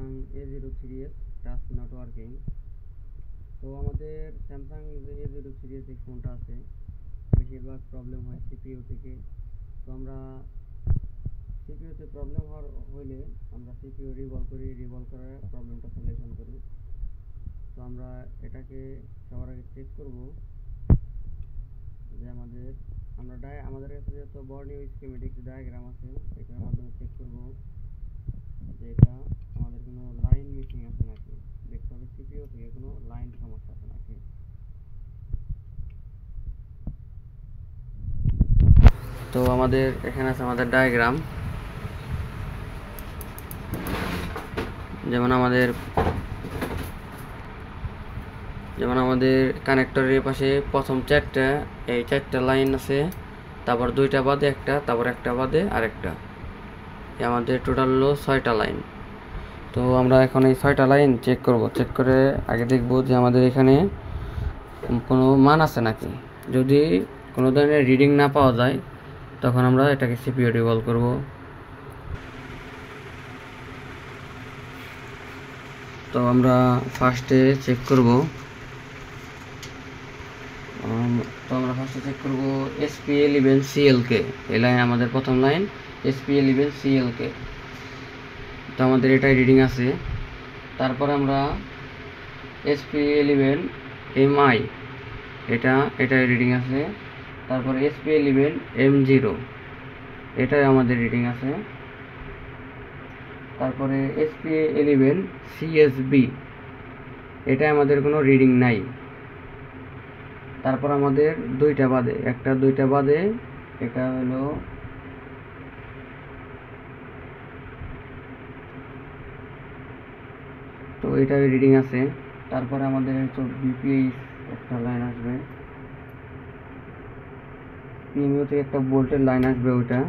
Samsung A03s touch not working. তো আমাদের Samsung A03s এই ফোনটা আছে, বেশিরভাগ প্রবলেম হয় সিপিইউ থেকে। তো আমরা সিপিইউতে প্রবলেম হইলে আমরা সিপিইউ রিভলভ করি, রিভলভ করে প্রবলেমটা সলিউশন করি। তো আমরা এটাকে সবার আগে চেক করব যে আমাদের কাছে যত বর্নিও স্কিমেটিক্স ডায়াগ্রাম আছে এটার মাধ্যমে চেক করব যে এটা আমাদের কোনো লাইন মিসিং আছে নাকি, দেখতে হবে সিপিইউ থেকে কোনো লাইন সমস্যা আছে নাকি। তো আমাদের এখানে আছে আমাদের ডায়াগ্রাম, যেমন আমাদের কানেক্টরের পাশে প্রথম চারটা লাইন আছে, তারপর দুইটা বাদে একটা, তারপর একটা বাদে আরেকটা, আমাদের টোটাল হলো 6টা লাইন। তো আমরা এখন এই 6টা লাইন চেক করে আগে দেখব যে আমাদের এখানে কোনো মান আছে নাকি। যদি কোনো ধরনের রিডিং না পাওয়া যায় তখন আমরা এটাকে সিপিইউ রিভলভ করব। তো আমরা ফার্স্টে চেক করব SP11CLK, এই লাইন আমাদের প্রথম লাইন SP11CLK। তো আমাদের এটাই রিডিং আছে। তারপর আমরা SP11MI, এটাই রিডিং আছে। তারপর SP11M0, এটাই আমাদের রিডিং আছে। তারপরে SP11CSB, এটা আমাদের কোনো রিডিং নাই। তারপর আমাদের দুইটা বাদে এটা হলো তো এটা রিডিং আছে। তারপরে আমাদের বিপিএইচ একটা লাইন আসবে, পিএমইউ থেকে একটা ভোল্টের লাইন আসবে ওইটা।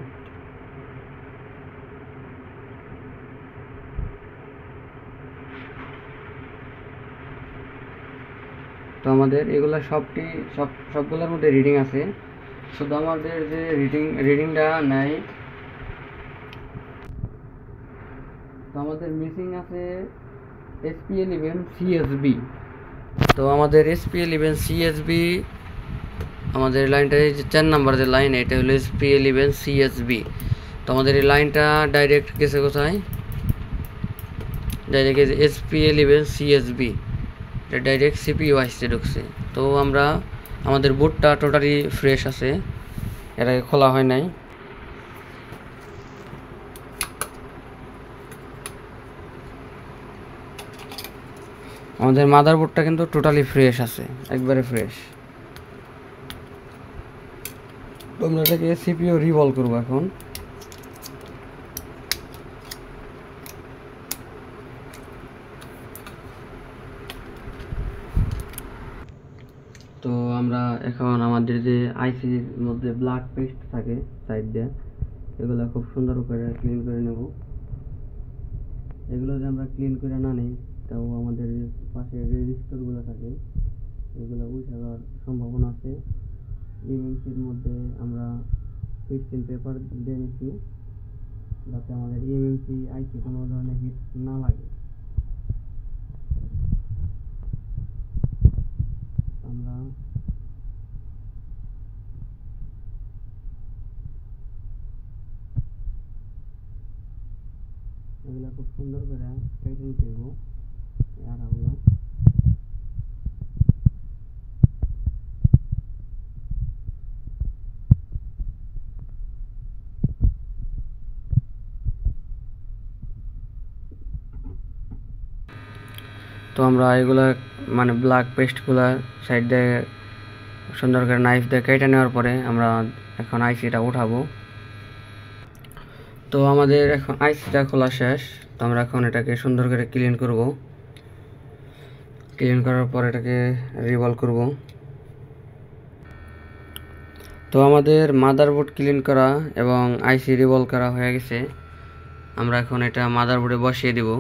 তো আমাদের এগুলো সবগুলোর মধ্যে রিডিং আছে, শুধু আমাদের যে রিডিংটা নাই, তো আমাদের মিসিং আছে SP11CSB। তো আমাদের SP11CSB, আমাদের লাইনটা যে 4 নাম্বার যে লাইন, এটা হলো SP11CSB। তো আমাদের এই লাইনটা ডাইরেক্ট গেছে কোথায়, ডাইরেক্ট গেছে SP11CSB, এটা ডাইরেক্ট সিপিইউ আসছে ঢুকছে। তো আমাদের বোর্ডটা টোটালি ফ্রেশ আছে, এটাকে খোলা হয় নাই। আমাদের মাদারবোর্ডটা কিন্তু টোটালি ফ্রেশ আছে, একবারে ফ্রেশ। আমরা এটাকে সিপিইউ রিভলভ করব এখন। তো আমরা এখন আমাদের যে আইসির মধ্যে ব্ল্যাক পেস্ট থাকে সাইড দিয়ে, এগুলো খুব সুন্দর করে ক্লিন করে নেব। এগুলো যদি আমরা ক্লিন করে না নিই তাও আমাদের পাশে রেজিস্টারগুলো থাকে, এগুলো উঠে যাওয়ার সম্ভাবনা আছে। ইএমএমসির মধ্যে আমরা 15 পেপার দিয়ে নিচ্ছি যাতে আমাদের ইএমএমসি আইসি কোনো ধরনের হিট না লাগে। আমরা এগুলো খুব সুন্দর করে কেটে নিতে দেবো আড়াগুলো। তো আমরা এগুলা ব্ল্যাক পেস্টগুলা সাইড দিয়ে সুন্দর করে নাইফ দিয়ে কেটে নেওয়ার পরে আমরা এখন আইসিটা উঠাবো। তো আমাদের এখন আইসিটা খোলা শেষ। তো আমরা এখন এটাকে সুন্দর করে ক্লিন করব। ক্লিন করার পর এটাকে রিভলভ করব। তো আমাদের মাদারবোর্ড ক্লিন করা এবং আইসি রিভলভ করা হয়ে গেছে। আমরা এখন এটা মাদারবোর্ডে বসিয়ে দিব।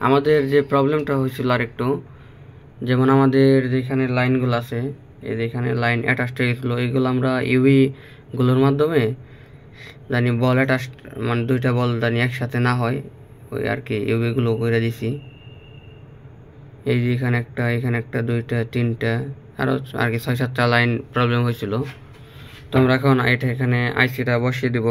আমাদের যে প্রবলেমটা হয়েছিল আরেকটু, যেমন আমাদের যেখানে লাইনগুলো আছে এই যে এখানে লাইন অ্যাটাচড হয়ে গেছিলো, এইগুলো আমরা ইউভি গুলোর মাধ্যমে জানি বল অ্যাটাচ, মানে দুইটা বল জানি একসাথে না হয়, ওই আর কি ইউভি গুলো করে দিছি। এই যে এখানে একটা দুইটা তিনটা আরও আর কি 6-7টা লাইন প্রবলেম হয়েছিল। তো আমরা এখন এটা এখানে আইসিটা বসিয়ে দেব।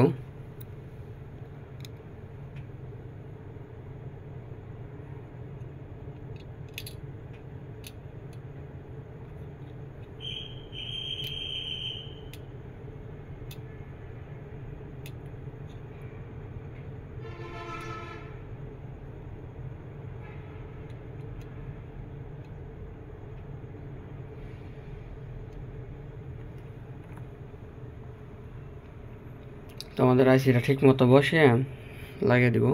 তো আমাদের আইসিটা ঠিক মতো বসে লাগিয়ে দিব।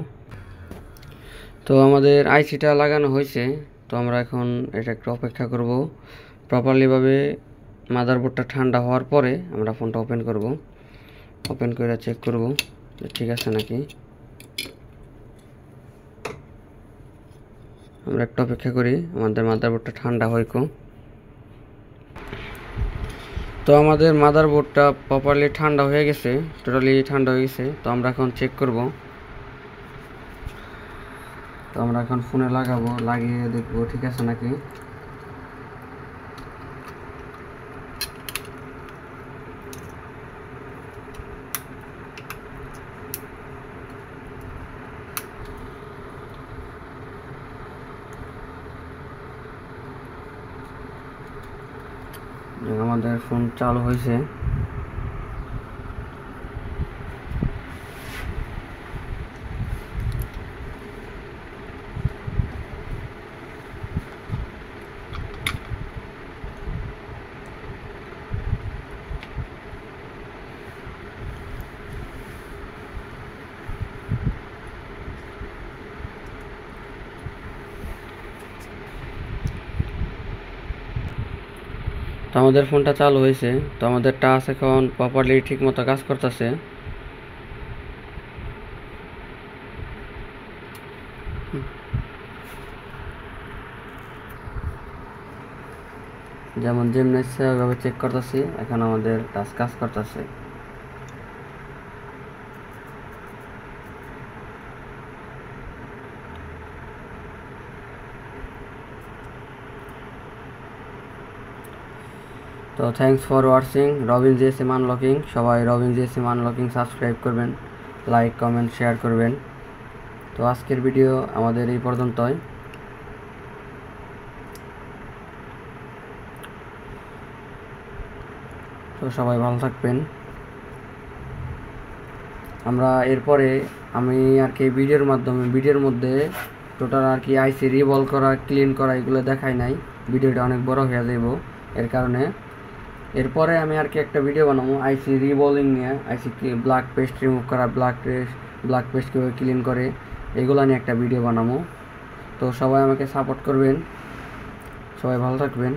তো আমাদের আইসিটা লাগানো হয়েছে। তো আমরা এখন এটা একটু অপেক্ষা করব প্রপারলিভাবে মাদারবোর্ডটা ঠান্ডা হওয়ার পরে আমরা ফোনটা ওপেন করব। ওপেন করে চেক করব যে ঠিক আছে নাকি। আমরা একটু অপেক্ষা করি আমাদের মাদারবোর্ডটা ঠান্ডা হইকো। তো আমাদের মাদারবোর্ডটা প্রপারলি ঠান্ডা হয়ে গেছে, টোটালি ঠান্ডা হয়ে গেছে। তো আমরা এখন চেক করব। তো আমরা এখন ফোনে লাগাবো, লাগিয়ে দেখবো ঠিক আছে নাকি। আমাদের ফোন চালু হয়েছে। তো আমাদের ফোনটা চালু হয়েছে। তো আমাদের টাচ এখন প্রপারলি ঠিক মতো কাজ করতেছে। যেমন যেমনি ইচ্ছে ওইভাবে চেক করতেছি, এখন আমাদের টাচ কাজ করতেছে। তো thanks for watching Robin GSM unlocking. সবাই রবিন জিএসএম আনলকিং সাবস্ক্রাইব করবেন, লাইক কমেন্ট শেয়ার করবেন। তো আজকের ভিডিও আমাদের এই পর্যন্তই। তো সবাই ভালো থাকবেন। আমরা এরপরে আমি আর কি ভিডিওর মধ্যে টোটাল আর কি আইসি রিভলভ করা, ক্লিন করা এগুলো দেখাই নাই, ভিডিওটা অনেক বড় হয়ে যাব। এর কারণে এরপরে আমি আর কি একটা ভিডিও বানাবো আইসি রিভলভিং নিয়ে, আইসি ব্ল্যাক পেস্ট রিমুভ করা, ব্ল্যাক পেস্ট কীভাবে ক্লিন করে এগুলো নিয়ে একটা ভিডিও বানাবো। তো সবাই আমাকে সাপোর্ট করবেন, সবাই ভালো থাকবেন।